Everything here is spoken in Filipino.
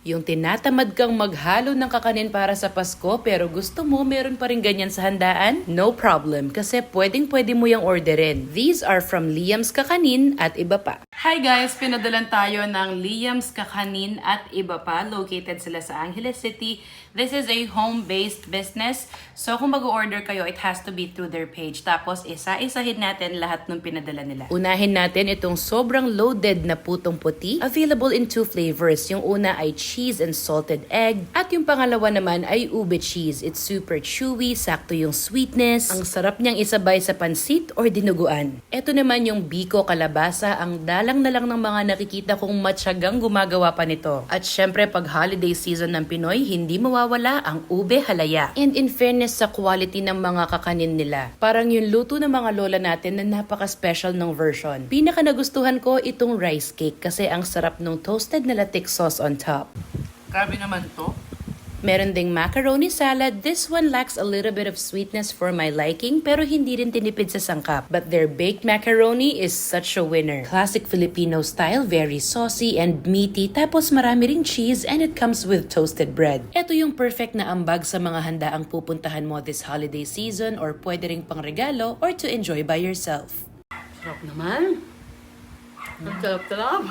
Yung tinatamad kang maghalo ng kakanin para sa Pasko pero gusto mo meron pa rin ganyan sa handaan? No problem kasi pwedeng-pwede mo yung orderin. These are from Liam's Kakanin at iba pa. Hi guys! Pinadalan tayo ng Liam's Kakanin at iba pa. Located sila sa Angeles City. This is a home-based business. So kung mag-order kayo, it has to be through their page. Tapos isa-isahin natin lahat ng pinadala nila. Unahin natin itong sobrang loaded na putong puti. Available in 2 flavors. Yung una ay cheese and salted egg. At yung pangalawa naman ay ube cheese. It's super chewy, sakto yung sweetness. Ang sarap niyang isabay sa pansit or dinuguan. Ito naman yung biko kalabasa. Ang dalang na lang ng mga nakikita kong matyagang gumagawa pa nito. At syempre pag holiday season ng Pinoy, hindi mawawala ang ube halaya. And in fairness sa quality ng mga kakanin nila, parang yung luto ng mga lola natin na napaka-special ng version. Pinaka nagustuhan ko itong rice cake kasi ang sarap ng toasted na latik sauce on top. Grabe naman to. Meron ding macaroni salad. This one lacks a little bit of sweetness for my liking pero hindi rin tinipid sa sangkap. But their baked macaroni is such a winner. Classic Filipino style, very saucy and meaty tapos marami ring cheese and it comes with toasted bread. Ito yung perfect na ambag sa mga handaang pupuntahan mo this holiday season or pwede ring pang regalo or to enjoy by yourself. Sarap naman. Ang sarap-sarap.